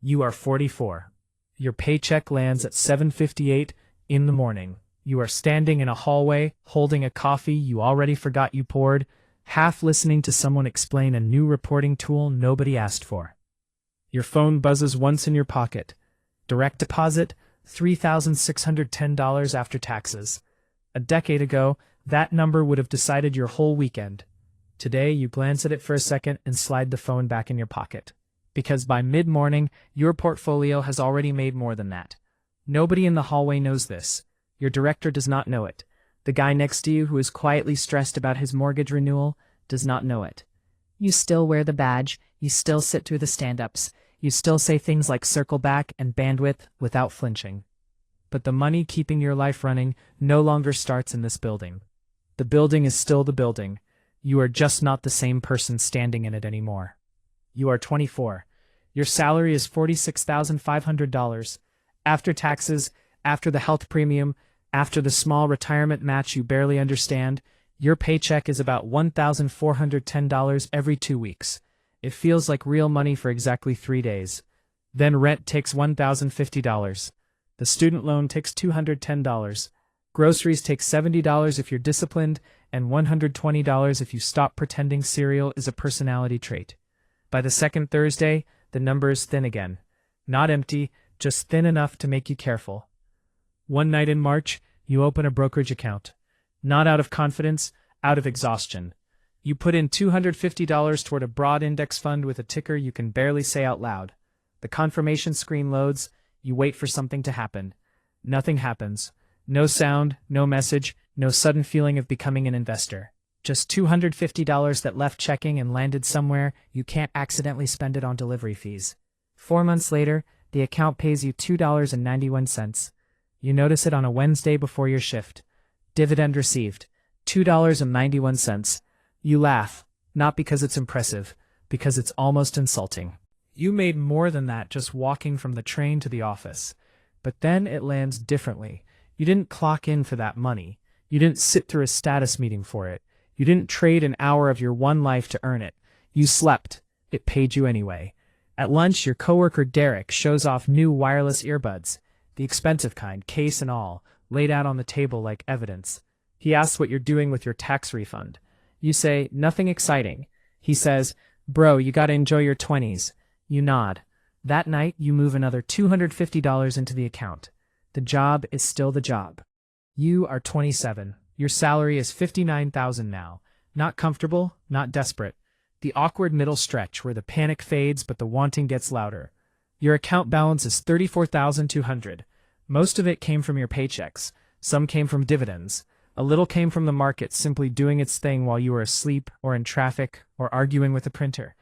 You are 44. Your paycheck lands at 7:58 in the morning. You are standing in a hallway, holding a coffee you already forgot you poured, half listening to someone explain a new reporting tool nobody asked for. Your phone buzzes once in your pocket. Direct deposit, $3,610 after taxes. A decade ago, that number would have decided your whole weekend. Today, you glance at it for a second and slide the phone back in your pocket. Because by mid-morning, your portfolio has already made more than that. Nobody in the hallway knows this. Your director does not know it. The guy next to you who is quietly stressed about his mortgage renewal does not know it. You still wear the badge, you still sit through the stand-ups, You still say things like circle back and bandwidth without flinching. But the money keeping your life running no longer starts in this building. The building is still the building. You are just not the same person standing in it anymore. You are 24. Your salary is $46,500. After taxes, after the health premium, after the small retirement match you barely understand, your paycheck is about $1,410 every 2 weeks. It feels like real money for exactly 3 days. Then rent takes $1,050. The student loan takes $210. Groceries take $70 if you're disciplined, and $120 if you stop pretending cereal is a personality trait. By the second Thursday, the number is thin again. Not empty, just thin enough to make you careful. One night in March, you open a brokerage account. Not out of confidence, out of exhaustion. You put in $250 toward a broad index fund with a ticker you can barely say out loud. The confirmation screen loads. You wait for something to happen. Nothing happens. No sound, no message, no sudden feeling of becoming an investor. Just $250 that left checking and landed somewhere you can't accidentally spend it on delivery fees. 4 months later, the account pays you $2.91. You notice it on a Wednesday before your shift. Dividend received. $2.91. You laugh, not because it's impressive, because it's almost insulting. You made more than that just walking from the train to the office. But then it lands differently. You didn't clock in for that money. You didn't sit through a status meeting for it. You didn't trade an hour of your one life to earn it. You slept. It paid you anyway. At lunch, your coworker Derek shows off new wireless earbuds, the expensive kind, case and all, laid out on the table like evidence. He asks what you're doing with your tax refund. You say, nothing exciting. He says, bro, you gotta enjoy your 20s. You nod. That night, you move another $250 into the account. The job is still the job. You are 27. Your salary is $59,000 now. Not comfortable, not desperate. The awkward middle stretch where the panic fades but the wanting gets louder. Your account balance is $34,200. Most of it came from your paychecks. Some came from dividends. A little came from the market simply doing its thing while you were asleep or in traffic or arguing with a printer.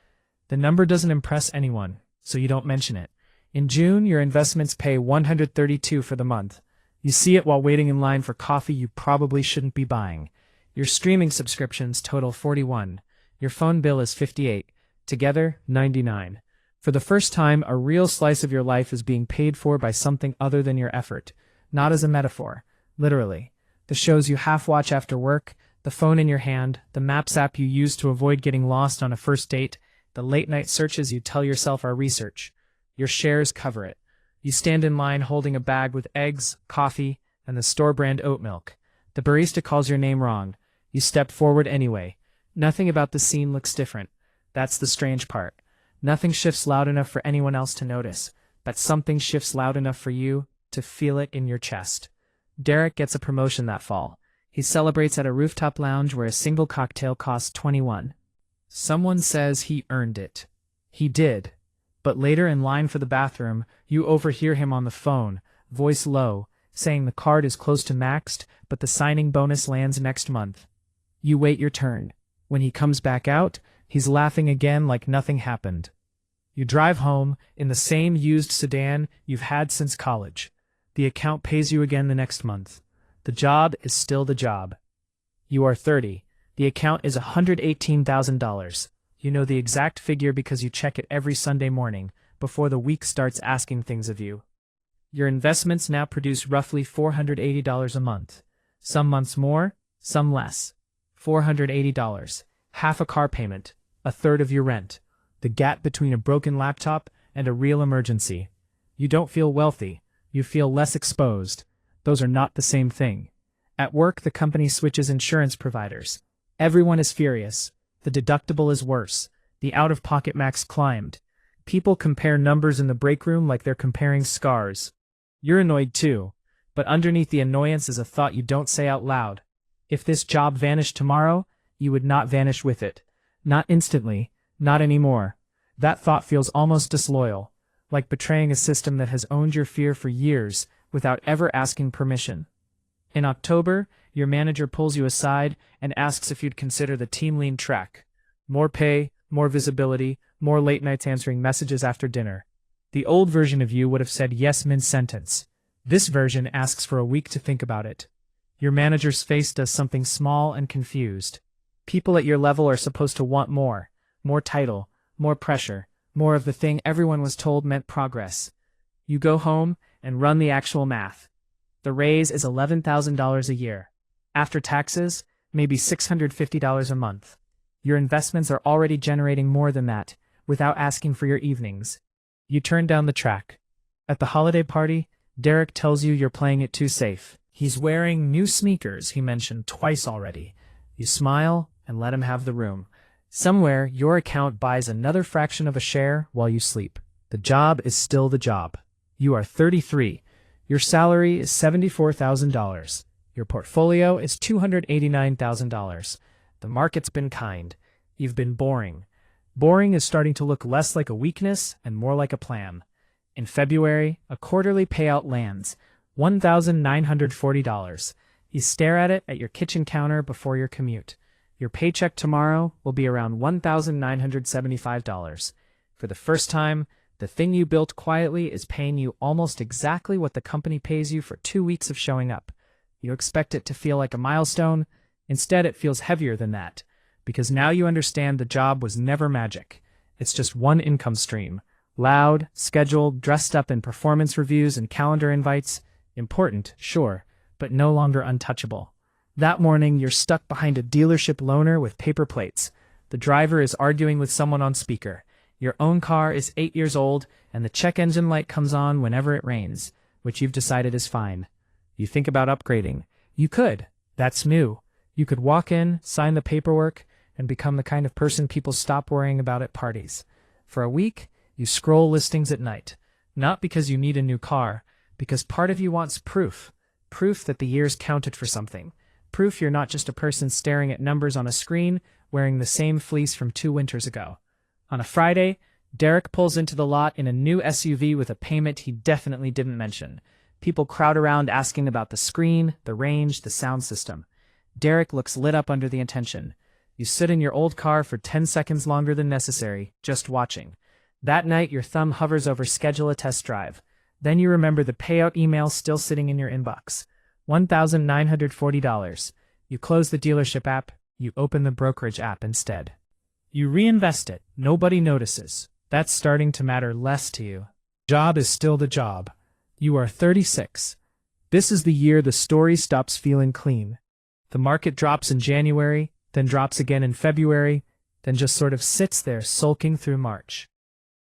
The number doesn't impress anyone, so you don't mention it. In June, your investments pay $132 for the month. You see it while waiting in line for coffee you probably shouldn't be buying. Your streaming subscriptions total $41. Your phone bill is $58. Together, $99. For the first time, a real slice of your life is being paid for by something other than your effort. Not as a metaphor. Literally. The shows you half-watch after work, the phone in your hand, the Maps app you use to avoid getting lost on a first date, the late-night searches you tell yourself are research. Your shares cover it. You stand in line holding a bag with eggs, coffee, and the store-brand oat milk. The barista calls your name wrong. You step forward anyway. Nothing about the scene looks different. That's the strange part. Nothing shifts loud enough for anyone else to notice, but something shifts loud enough for you to feel it in your chest. Derek gets a promotion that fall. He celebrates at a rooftop lounge where a single cocktail costs $21. Someone says he earned it. He did. But later in line for the bathroom, you overhear him on the phone, voice low, saying the card is close to maxed, but the signing bonus lands next month. You wait your turn. When he comes back out, he's laughing again like nothing happened. You drive home in the same used sedan you've had since college. The account pays you again the next month. The job is still the job. You are 30. The account is $118,000. You know the exact figure because you check it every Sunday morning, before the week starts asking things of you. Your investments now produce roughly $480 a month. Some months more, some less. $480. Half a car payment. A third of your rent. The gap between a broken laptop and a real emergency. You don't feel wealthy, you feel less exposed. Those are not the same thing. At work, the company switches insurance providers. Everyone is furious. The deductible is worse. The out-of-pocket max climbed. People compare numbers in the break room like they're comparing scars. You're annoyed too, but underneath the annoyance is a thought you don't say out loud. If this job vanished tomorrow, you would not vanish with it. Not instantly, not anymore. That thought feels almost disloyal, like betraying a system that has owned your fear for years without ever asking permission. In October, your manager pulls you aside and asks if you'd consider the team lean track. More pay, more visibility, more late nights answering messages after dinner. The old version of you would have said yes mid-sentence. This version asks for a week to think about it. Your manager's face does something small and confused. People at your level are supposed to want more title, more pressure, more of the thing everyone was told meant progress. You go home and run the actual math. The raise is $11,000 a year. After taxes, maybe $650 a month. Your investments are already generating more than that, without asking for your evenings. You turn down the track. At the holiday party, Derek tells you you're playing it too safe. He's wearing new sneakers he mentioned twice already. You smile and let him have the room. Somewhere, your account buys another fraction of a share while you sleep. The job is still the job. You are 33. Your salary is $74,000. Your portfolio is $289,000. The market's been kind. You've been boring. Boring is starting to look less like a weakness and more like a plan. In February, a quarterly payout lands, $1,940. You stare at it at your kitchen counter before your commute. Your paycheck tomorrow will be around $1,975. For the first time, the thing you built quietly is paying you almost exactly what the company pays you for 2 weeks of showing up. You expect it to feel like a milestone. Instead, it feels heavier than that, because now you understand the job was never magic. It's just one income stream. Loud, scheduled, dressed up in performance reviews and calendar invites. Important, sure, but no longer untouchable. That morning, you're stuck behind a dealership loaner with paper plates. The driver is arguing with someone on speaker. Your own car is 8 years old, and the check engine light comes on whenever it rains, which you've decided is fine. You think about upgrading. You could. That's new. You could walk in, sign the paperwork, and become the kind of person people stop worrying about at parties. For a week, you scroll listings at night. Not because you need a new car, because part of you wants proof. Proof that the years counted for something. Proof you're not just a person staring at numbers on a screen, wearing the same fleece from 2 winters ago. On a Friday, Derek pulls into the lot in a new SUV with a payment he definitely didn't mention. People crowd around asking about the screen, the range, the sound system. Derek looks lit up under the attention. You sit in your old car for 10 seconds longer than necessary, just watching. That night, your thumb hovers over schedule a test drive. Then you remember the payout email still sitting in your inbox. $1,940. You close the dealership app, you open the brokerage app instead. You reinvest it, nobody notices. That's starting to matter less to you. Job is still the job. You are 36. This is the year the story stops feeling clean. The market drops in January, then drops again in February, then just sort of sits there sulking through March.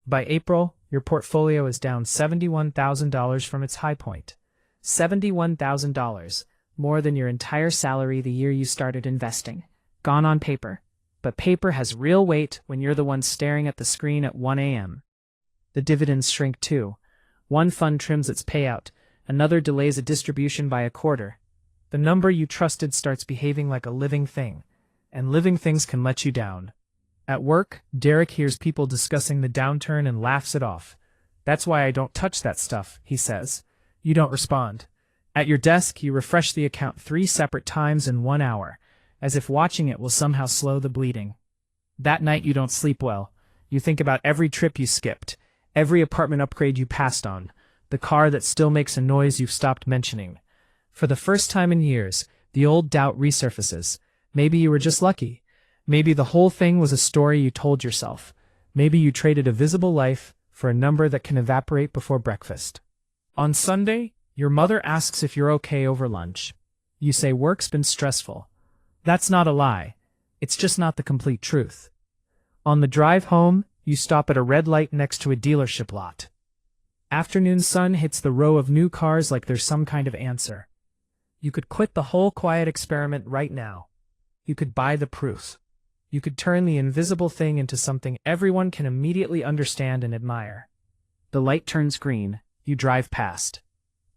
By April, your portfolio is down $71,000 from its high point. $71,000, more than your entire salary the year you started investing. Gone on paper. But paper has real weight when you're the one staring at the screen at 1 a.m. The dividends shrink too. One fund trims its payout, another delays a distribution by a quarter. The number you trusted starts behaving like a living thing, and living things can let you down. At work, Derek hears people discussing the downturn and laughs it off. "That's why I don't touch that stuff," he says. You don't respond. At your desk, you refresh the account 3 separate times in 1 hour, as if watching it will somehow slow the bleeding. That night you don't sleep well. You think about every trip you skipped, every apartment upgrade you passed on, the car that still makes a noise you've stopped mentioning. For the first time in years, the old doubt resurfaces. Maybe you were just lucky. Maybe the whole thing was a story you told yourself. Maybe you traded a visible life for a number that can evaporate before breakfast. On Sunday, your mother asks if you're okay over lunch. You say work's been stressful. That's not a lie. It's just not the complete truth. On the drive home, You stop at a red light next to a dealership lot. Afternoon sun hits the row of new cars like there's some kind of answer. You could quit the whole quiet experiment right now. You could buy the proof. You could turn the invisible thing into something everyone can immediately understand and admire. The light turns green. You drive past.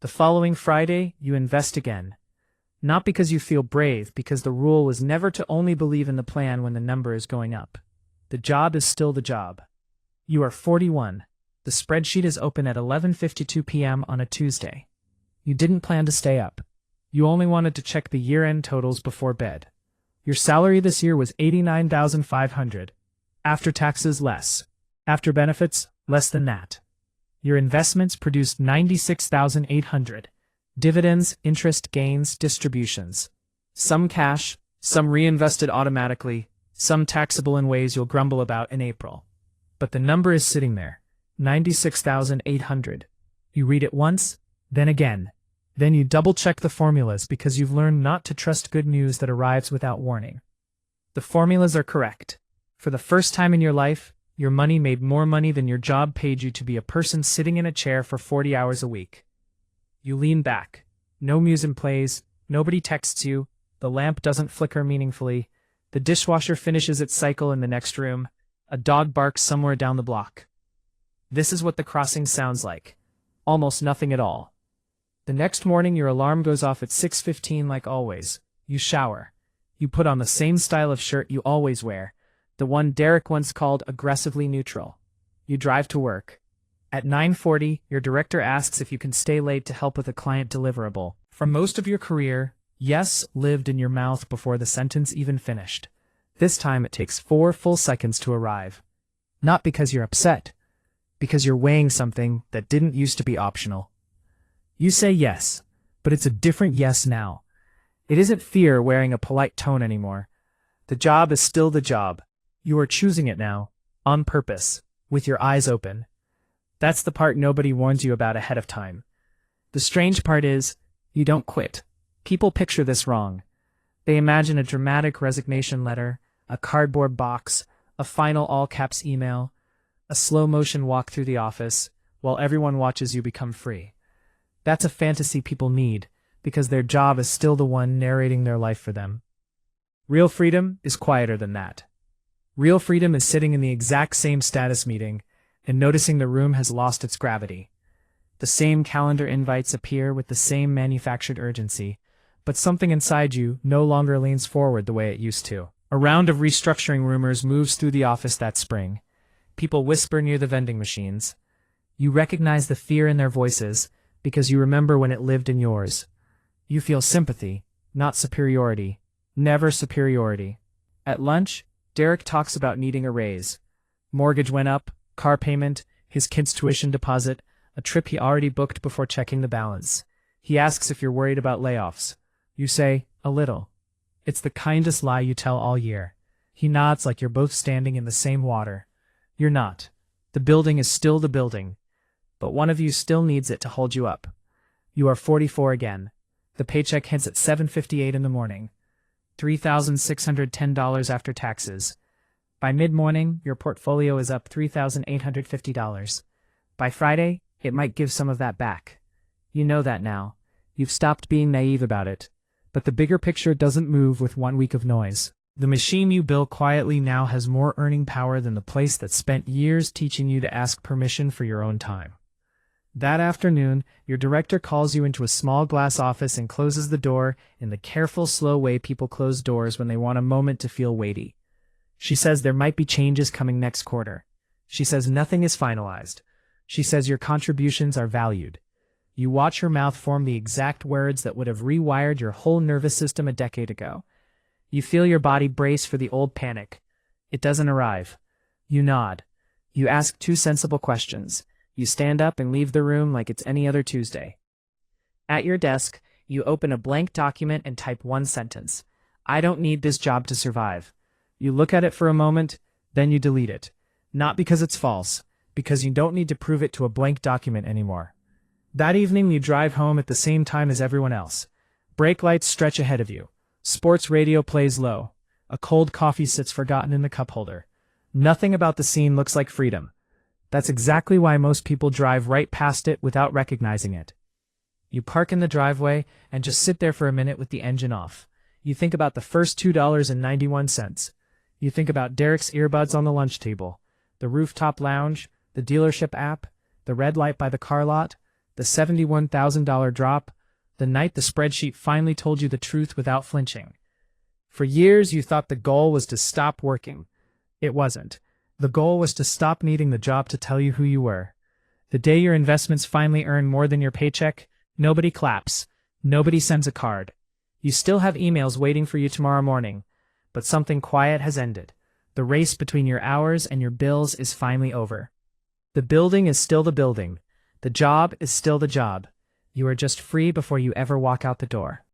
The following Friday, you invest again. Not because you feel brave, because the rule was never to only believe in the plan when the number is going up. The job is still the job. You are 41. The spreadsheet is open at 11:52 p.m. on a Tuesday. You didn't plan to stay up. You only wanted to check the year-end totals before bed. Your salary this year was $89,500. After taxes, less. After benefits, less than that. Your investments produced $96,800. Dividends, interest, gains, distributions. Some cash, some reinvested automatically, some taxable in ways you'll grumble about in April. But the number is sitting there, $96,800. You read it once, then again. Then you double-check the formulas because you've learned not to trust good news that arrives without warning. The formulas are correct. For the first time in your life, your money made more money than your job paid you to be a person sitting in a chair for 40 hours a week. You lean back. No music plays, nobody texts you, the lamp doesn't flicker meaningfully, the dishwasher finishes its cycle in the next room, a dog barks somewhere down the block. This is what the crossing sounds like. Almost nothing at all. The next morning your alarm goes off at 6:15 like always. You shower. You put on the same style of shirt you always wear, the one Derek once called aggressively neutral. You drive to work. At 9:40, your director asks if you can stay late to help with a client deliverable. For most of your career, yes lived in your mouth before the sentence even finished. This time it takes 4 full seconds to arrive. Not because you're upset, because you're weighing something that didn't used to be optional. You say yes, but it's a different yes now. It isn't fear wearing a polite tone anymore. The job is still the job. You are choosing it now, on purpose, with your eyes open. That's the part nobody warns you about ahead of time. The strange part is, you don't quit. People picture this wrong. They imagine a dramatic resignation letter, a cardboard box, a final all-caps email, a slow-motion walk through the office, while everyone watches you become free. That's a fantasy people need, because their job is still the one narrating their life for them. Real freedom is quieter than that. Real freedom is sitting in the exact same status meeting and noticing the room has lost its gravity. The same calendar invites appear with the same manufactured urgency, but something inside you no longer leans forward the way it used to. A round of restructuring rumors moves through the office that spring. People whisper near the vending machines. You recognize the fear in their voices because you remember when it lived in yours. You feel sympathy, not superiority. Never superiority. At lunch, Derek talks about needing a raise. Mortgage went up, car payment, his kid's tuition deposit, a trip he already booked before checking the balance. He asks if you're worried about layoffs. You say, a little. It's the kindest lie you tell all year. He nods like you're both standing in the same water. You're not. The building is still the building. But one of you still needs it to hold you up. You are 44 again. The paycheck hits at 7:58 in the morning. $3,610 after taxes. By mid-morning, your portfolio is up $3,850. By Friday, it might give some of that back. You know that now. You've stopped being naive about it. But the bigger picture doesn't move with 1 week of noise. The machine you build quietly now has more earning power than the place that spent years teaching you to ask permission for your own time. That afternoon, your director calls you into a small glass office and closes the door in the careful, slow way people close doors when they want a moment to feel weighty. She says there might be changes coming next quarter. She says nothing is finalized. She says your contributions are valued. You watch her mouth form the exact words that would have rewired your whole nervous system a decade ago. You feel your body brace for the old panic. It doesn't arrive. You nod. You ask 2 sensible questions. You stand up and leave the room like it's any other Tuesday. At your desk, you open a blank document and type 1 sentence. I don't need this job to survive. You look at it for a moment, then you delete it. Not because it's false, because you don't need to prove it to a blank document anymore. That evening you drive home at the same time as everyone else. Brake lights stretch ahead of you. Sports radio plays low. A cold coffee sits forgotten in the cup holder. Nothing about the scene looks like freedom. That's exactly why most people drive right past it without recognizing it. You park in the driveway and just sit there for a minute with the engine off. You think about the first $2.91. You think about Derek's earbuds on the lunch table, the rooftop lounge, the dealership app, the red light by the car lot, the $71,000 drop, the night the spreadsheet finally told you the truth without flinching. For years, you thought the goal was to stop working. It wasn't. The goal was to stop needing the job to tell you who you were. The day your investments finally earn more than your paycheck, nobody claps. Nobody sends a card. You still have emails waiting for you tomorrow morning, but something quiet has ended. The race between your hours and your bills is finally over. The building is still the building. The job is still the job. You are just free before you ever walk out the door.